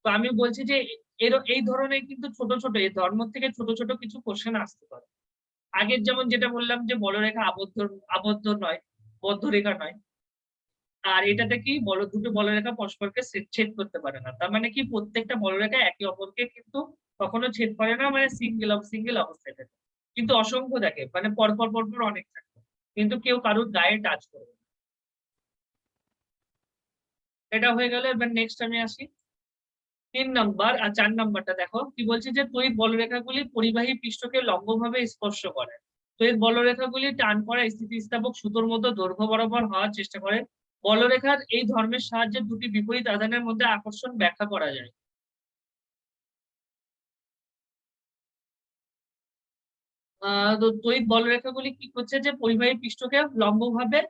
তো আমি বলছি যে এই ধরনের কিন্তু ছোট ছোট এই ধর্ম থেকে ছোট ছোট কিছু কোশ্চেন আসতে পারে। আগের যেমন যেটা বললাম যে বলরেখা আবদ্ধ আবদ্ধ নয়, বদ্ধরেখা নয়। আর এটাতে কি দুটো বলরেখা পরস্পরকে ছেদ করতে পারে না, তার মানে কি প্রত্যেকটা বলরেখা একে অপরকে কিন্তু কখনো ছেদ করে না, মানে সিঙ্গেল অবস্থায় থাকে। কিন্তু অসংখ্য থাকে, মানে পরপর পরপর অনেক থাকে, কিন্তু কেউ কারোর গায়ে টাচ করবে না। এটা হয়ে গেল। এবার নেক্সট আমি আসি 3 নম্বর আর 4 নম্বরটা দেখো কি বলছে, যে তড়িৎ বলরেখাগুলি পরিবাহী পৃষ্ঠকে লম্বভাবে স্পর্শ করে। তড়িৎ বলরেখাগুলি টান করা স্থিতিস্থাপক সুতোর মতো দৈর্ঘ্য বরাবর হওয়ার চেষ্টা করে। বলরেখার এই ধর্মের সাহায্যে দুটি বিপরীত আধানের মধ্যে আকর্ষণ ব্যাখ্যা করা যায়। তো তড়িৎ বলরেখাগুলি কি করছে, যে পরিবাহী পৃষ্ঠকে লম্বভাবে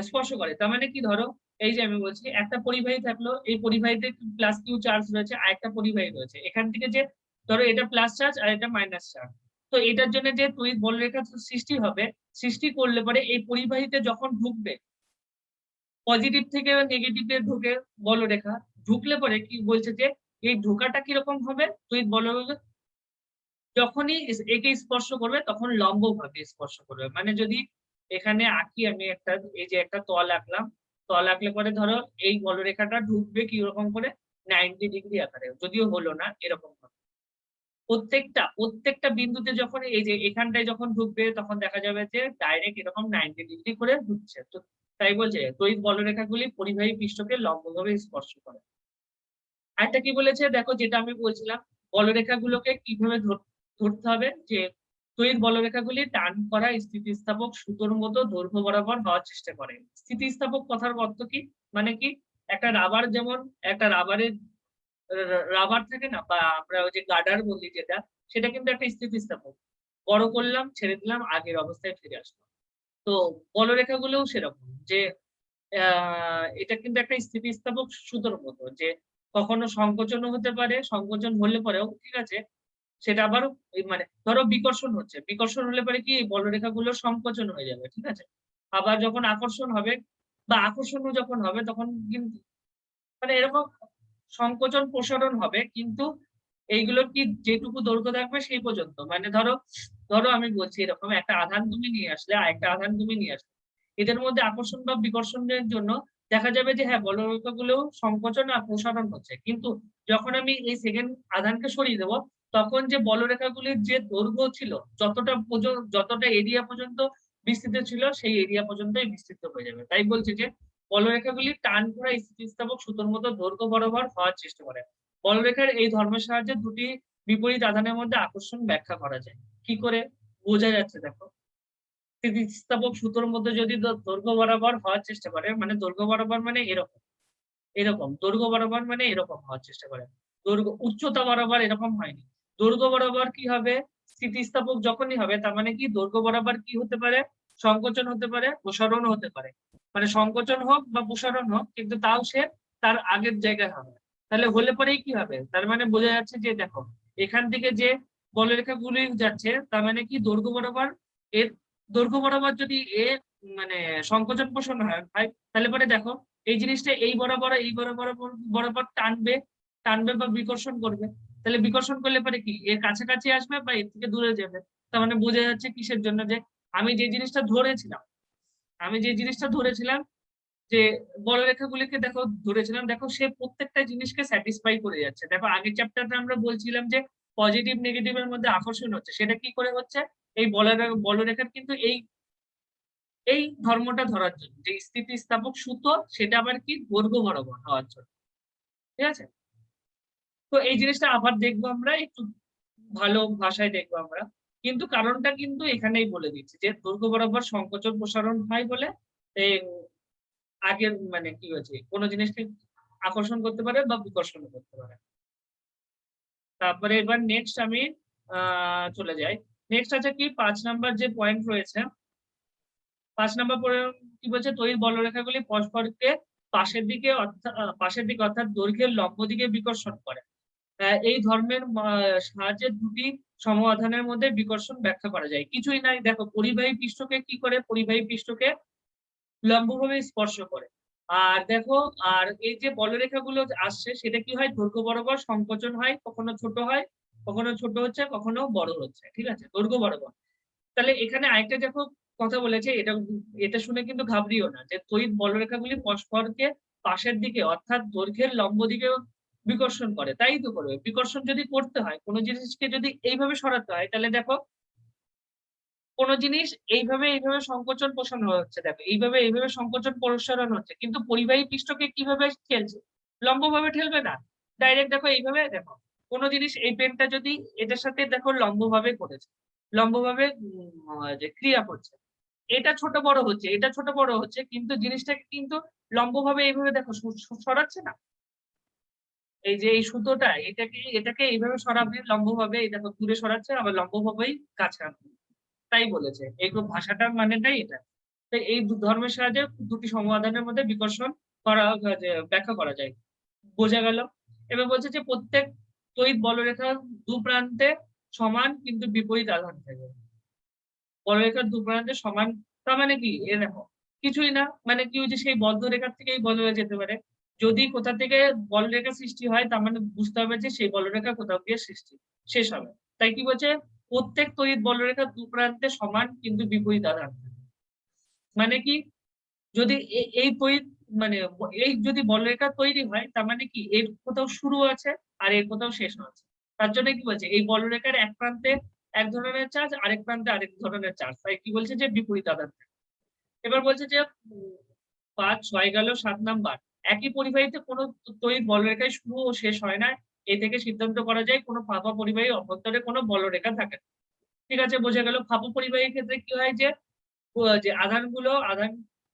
স্পর্শ করে। তার মানে কি, ধরো এই যে আমি বলছি একটা পরিবাহী থাকলো, এই পরিবাহীতে প্লাস কিউ চার্জ রয়েছে, আর একটা পরিবাহী রয়েছে, এখান থেকে যে ধরো এটা প্লাস চার্জ আর এটা মাইনাস চার্জ, তো এটার জন্য যে তড়িৎ বলরেখা সৃষ্টি হবে, সৃষ্টি করলে পরে এই পরিবাহীতে যখন ঢুকবে, পজিটিভ থেকে নেগেটিভে ঢুকে বলরেখা, ঢুকলে পরে কি বলছে যে এই ঢোকাটা কিরকম হবে, তড়িৎ বলরেখা যখনই একে স্পর্শ করবে তখন লম্ব ভাবে স্পর্শ করবে। মানে যদি এখানে আঁকি আমি একটা, এই যে একটা তল আঁকলাম, তল আঁকলে পরে ধরো এই বলরেখাটা ঢুকবে কি রকম করে, 90 ডিগ্রি আকারে, যদিও হলো না এরকম ভাবে। প্রত্যেকটা বিন্দুতে যখন এই যে এখানটায় যখন ঢুকবে তখন দেখা যাবে যে ডাইরেক্ট এরকম 90 ডিগ্রি করে ঢুকছে। তো তাই বলছে তড়িৎ বলরেখাগুলি পরিবাহী পৃষ্ঠকে লম্বভাবে স্পর্শ করে। আরেকটা কি বলেছে দেখো, যেটা আমি বলছিলাম, বলরেখাগুলোকে কিভাবে ধরতে হবে, যে তড়িৎ বলরেখাগুলি টান করা স্থিতিস্থাপক সুতোর মতো দৈর্ঘ্য বরাবর হওয়ার চেষ্টা করে। স্থিতিস্থাপক কথার অর্থ কি, মানে কি, একটা রাবার, যেমন একটা রাবার থাকে না, বা আমরা ওই যে গার্ডার বলি যেটা, সেটা কিন্তু একটা স্থিতিস্থাপক। বড় করলাম, ছেড়ে দিলাম, আগের অবস্থায় ফিরে আসলো। তো বলরেখাগুলোও সেরকম, যে এটা কিন্তু একটা স্থিতিস্থাপক সুতোর মতো, যে কখনো সংকোচনও হতে পারে, সংকোচন হলে পরেও ঠিক আছে, সেটা আবার মানে ধরো বিকর্ষণ হচ্ছে, বিকর্ষণ হলে পরে কি এই বলরেখাগুলো সংকোচন হয়ে যাবে, ঠিক আছে। আবার যখন আকর্ষণ হবে বা আকর্ষণও যখন হবে তখন কিন্তু মানে এরকম সংকোচন প্রসারণ হবে, কিন্তু এইগুলোর কি যেটুকু দৈর্ঘ্য থাকবে সেই পর্যন্ত। মানে ধরো ধরো আমি বলছি এরকম একটা আধান তুমি নিয়ে আসলে, আর একটা আধান তুমি নিয়ে আসলে, এদের মধ্যে আকর্ষণ বা বিকর্ষণের জন্য দেখা যাবে যে হ্যাঁ বলরেখাগুলো সংকোচন আর প্রসারণ হচ্ছে, কিন্তু যখন আমি এই সেকেন্ড আধানকে সরিয়ে দেবো, তখন যে বলরেখাগুলির যে দৈর্ঘ্য ছিল, যতটা এরিয়া পর্যন্ত বিস্তৃত ছিল সেই এরিয়া পর্যন্তই বিস্তৃত হয়ে যাবে। তাই বলছে যে বলরেখাগুলি টান করা স্থিতিস্থাপক সুতোর মতো দৈর্ঘ্য বরাবর হওয়ার চেষ্টা করে। বলরেখার এই ধর্মের সাহায্যে দুটি বিপরীত আধানের মধ্যে আকর্ষণ ব্যাখ্যা করা যায়। কি করে বোঝা যাচ্ছে দেখো, স্থিতিস্থাপক সুতোর মধ্যে যদি দৈর্ঘ্য বরাবর হওয়ার চেষ্টা করে, মানে দৈর্ঘ্য বরাবর মানে এরকম, দৈর্ঘ্য বরাবর মানে এরকম হওয়ার চেষ্টা করে, দৈর্ঘ্য উচ্চতা বরাবর এরকম হয়নি। দৈর্ঘ্য বরাবর কি হবে, স্থিতিস্থাপক যখনই হবে তার মানে কি দৈর্ঘ্য বরাবর কি হতে পারে, সংকোচন হতে পারে, প্রসারণ হতে পারে। মানে সংকোচন হোক বা প্রসারণ হোক, কিন্তু তাও সে তার আগের জায়গায় হবে। তাহলে হলে পরেই কি হবে, তার মানে বোঝা যাচ্ছে যে দেখো এখান থেকে যে বলরেখাগুলি যাচ্ছে তার মানে কি দৈর্ঘ্য বরাবর, এর দৈর্ঘ্য বরাবর যদি মানে সংকোচন প্রসারণ হয়, তাহলে পরে দেখো এই জিনিসটা এই বরাবর টানবে, বা বিকর্ষণ করবে। তাহলে বিকর্ষণ করলে পরে কি এর কাছাকাছি আসবে বা এর থেকে দূরে যাবে। তার মানে বোঝা যাচ্ছে কিসের জন্য, যে আমি যে জিনিসটা ধরেছিলাম, আমি যে জিনিসটা ধরেছিলাম যে বলরেখাগুলিকে দেখো ধরেছিলাম, দেখো সে প্রত্যেকটা জিনিসকে স্যাটিসফাই করে যাচ্ছে। দেখো আগের চ্যাপ্টারটা আমরা বলছিলাম যে পজিটিভ নেগেটিভ এর মধ্যে আকর্ষণ হচ্ছে, সেটা কি করে হচ্ছে, এই বলরেখার কিন্তু এই ধর্মটা ধরার জন্য, যে স্থিতিস্থাপক সুতো সেটা আবার কি দৈর্ঘ্য বরাবর হওয়ার জন্য, ঠিক আছে। তো এই জিনিসটা আবার দেখবো আমরা একটু ভালো ভাষায় দেখবো আমরা। কিন্তু কারণটা কিন্তু এখানেই বলে দিচ্ছি যে দৈর্ঘ্য বরাবর সংকোচন প্রসারণ হয় বলে এই আগের মানে কি হয়েছে কোন জিনিসকে আকর্ষণ করতে পারে বা বিকর্ষণ করতে পারে। তারপরে এবার নেক্সট আমি চলে যাই। নেক্সট আছে কি ৫ নাম্বার যে পয়েন্ট রয়েছে ৫ নাম্বার কি বলছে তড়িৎ বলরেখাগুলি পরস্পরকে পাশের দিকে অর্থাৎ দৈর্ঘ্যের লম্ব দিকে বিকর্ষণ করে। এই ধর্মের সাহায্যে দুটি সমাধানের মধ্যে বিকর্ষণ ব্যাখ্যা করা যায়। কিছুই নাই দেখো পরিবাহী পৃষ্ঠকে কি করে পরিবাহী পৃষ্ঠকে লম্বভাবে স্পর্শ করে। আর দেখো আর এই যে বলরেখাগুলো আসছে সেটা কি হয় দৈর্ঘ্য বরাবর সংকোচন হয়, কখনো ছোট হয়, কখনো ছোট হচ্ছে, কখনো বড় হচ্ছে। ঠিক আছে? দৈর্ঘ্য বরাবর। তাহলে এখানে আরেকটা দেখো কথা বলেছে এটা শুনে কিন্তু ঘাবড়িও না যে তড়িৎ বলরেখাগুলি পরস্পরকে পাশের দিকে অর্থাৎ দৈর্ঘ্যের লম্ব দিকেও বিকর্ষণ করে। তাই তো করবে। বিকর্ষণ যদি করতে হয় কোন জিনিসকে যদি এইভাবে সরাতে হয় তাহলে দেখো কোন জিনিস এইভাবে সংকোচন প্রসারণ হচ্ছে দেখো এইভাবে সংকোচন প্রসারণ হচ্ছে কিন্তু পরিবাহী পৃষ্ঠকে কিভাবে ঠেলছে লম্বভাবে ঠেলবে না ডাইরেক্ট দেখো এইভাবে দেখো কোন জিনিস এই পেনটা যদি এটার সাথে দেখো লম্বভাবে করেছে লম্বভাবে যে ক্রিয়া করছে এটা ছোট বড় হচ্ছে এটা ছোট বড় হচ্ছে কিন্তু জিনিসটাকে কিন্তু লম্বভাবে এইভাবে দেখো সরাচ্ছে না। এই যে এই সুতোটা এটাকে এইভাবে সরাবে লম্বভাবে এই দেখো দূরে সরাচ্ছে আবার লম্বভাবেই কাছে আনবে। তাই বলেছে এই ভাষাটার মানেটাই এটা। তো এই ধর্মের সাহায্যে দুটি সমাধানের মধ্যে বিকর্ষণ করা ব্যাখ্যা করা যায়। বোঝা গেল? এবার বলছে যে প্রত্যেক তড়িৎ বলরেখার দু প্রান্তে সমান কিন্তু বিপরীত আধান থাকে। বলরেখার দু প্রান্তে সমান তার মানে কি এ দেখো কিছুই না মানে কি হচ্ছে সেই বদ্ধরেখার থেকেই বদলে যেতে পারে। যদি কোথা থেকে বলরেখা সৃষ্টি হয় তার মানে বুঝতে হবে যে সেই বলরেখা কোথাও দিয়ে সৃষ্টি শেষ হবে। তাই কি বলছে প্রত্যেক তড়িৎ বলরেখার দু প্রান্তে সমান কিন্তু বিপরীত আধান থাকে। মানে কি যদি এই তড়িৎ মানে এই যদি বলরেখা তৈরি হয় তার মানে কি এর কোথাও শুরু আছে আর এর কোথাও শেষ আছে। তার জন্য কি বলছে এই বলরেখার এক প্রান্তে এক ধরনের চার্জ আরেক প্রান্তে আরেক ধরনের চার্জ তাই কি বলছে যে বিপরীত আধান থাকে। এবার বলছে যে ৫ ৬ গেল ৭ নাম্বার একই পরিবাহীতে কোনো তড়িৎ বলরেখায় শুরু ও শেষ হয় না। এ থেকে সিদ্ধান্ত করা যায় কোনো ফাঁপা পরিবাহী অভ্যন্তরে কোনো বলরেখা থাকে না। ঠিক আছে বোঝা গেল ফাঁপা পরিবাহীর ক্ষেত্রে কি হয় যে যে আধান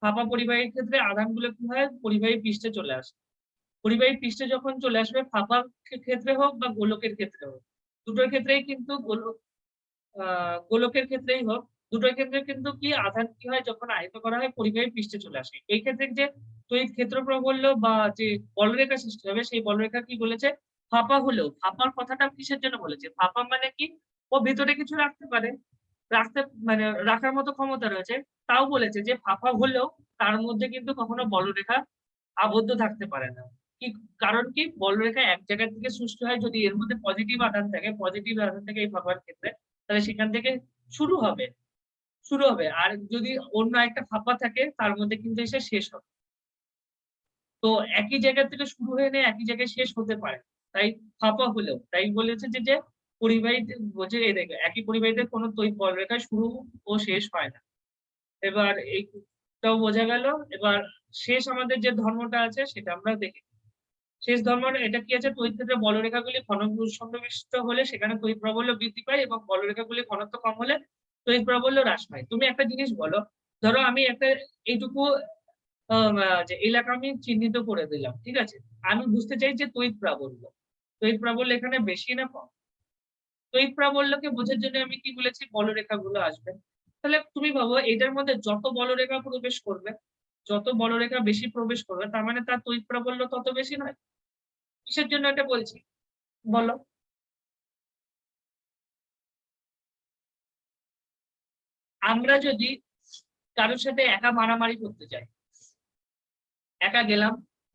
ফাঁপা পরিবাহীর ক্ষেত্রে আধানগুলো কি হয় পরিবাহী পৃষ্ঠে চলে আসে। পরিবাহী পৃষ্ঠে যখন চলে আসবে ফাঁপা ক্ষেত্রে হোক বা গোলকের ক্ষেত্রে হোক দুটোর ক্ষেত্রেই কিন্তু গোলকের ক্ষেত্রেই হোক দুটোর ক্ষেত্রে কিন্তু কি আধান কি হয় যখন আহিত করা হয় পরিবাহী পৃষ্ঠে চলে আসে। এই ক্ষেত্রে যে তড়িৎ ক্ষেত্র প্রবল্য বা যে বলরেখা সৃষ্টি হবে সেই বলরেখা কি বলেছে ফাঁপা হলেও ফাঁপার কথাটা কিসের জন্য বলেছে ফাঁপা মানে কি ও ভিতরে কিছু রাখতে পারে রাখতে মানে রাখার মতো ক্ষমতা রয়েছে। তাও বলেছে যে ফাঁপা হলেও তার মধ্যে কিন্তু কখনো বলরেখা আবদ্ধ থাকতে পারে না। কি কারণ কি বলরেখা এক জায়গা থেকে সৃষ্টি হয় যদি এর মধ্যে পজিটিভ আধান থাকে পজিটিভ আধান থেকে এই ফাঁপার ক্ষেত্রে তাহলে সেখান থেকে শুরু হবে শুরু হবে। আর যদি অন্য একটা ফাঁপা থাকে তার মধ্যে কিন্তু এসে শেষ হবে। তো একই জায়গা থেকে শুরু হয়ে নিয়ে একই জায়গায় শেষ হতে পারে। তাই ফাঁপা হলেও তাই বলেছে যে পরিবাহীতে বলছে এই দেখো একই পরিবাহীতে কোনো বলরেখা শুরু ও শেষ হয় না। এবার এইটাও বোঝা গেল। এবার শেষ আমাদের যে ধর্মটা আছে সেটা আমরা দেখি। শেষ ধর্মটা এটা কি আছে তড়িৎ ক্ষেত্রে বলরেখাগুলি সন্নিবিষ্ট হলে সেখানে তড়িৎ প্রাবল্য বৃদ্ধি পায় এবং বলরেখাগুলি ঘনত্ব কম হলে তড়িৎ প্রাবল্য হ্রাস পায়। তুমি একটা জিনিস বলো ধরো আমি একটা এইটুকু যে এলাকা আমি চিহ্নিত করে দিলাম ঠিক আছে আমি বুঝতে চাই যে তড়িৎ প্রাবল্য তড়িৎ প্রাবল্য এখানে বেশি না কম তড়িৎ প্রাবল্যকে বোঝার জন্য আমি কি বলেছি বলরেখাগুলো আসবে। তাহলে তুমি ভাবো এটার মধ্যে যত বলরেখা প্রবেশ করবে যত বলরেখা বেশি প্রবেশ করবে তার মানে তার তড়িৎ প্রাবল্য তত বেশি নয়। কিসের জন্য এটা বলছি বলো? আমরা যদি কারোর সাথে একা মারামারি করতে চাই একা গেলাম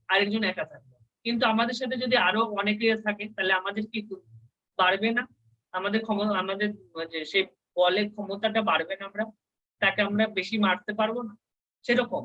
আরেকজন একা থাকলো কিন্তু আমাদের সাথে যদি আরো অনেকে থাকে তাহলে আমাদের কি বাড়বে না? আমাদের ক্ষমতা আমাদের যে সেই বলের ক্ষমতাটা বাড়বে না আমরা তাকে আমরা বেশি মারতে পারবো না। সেরকম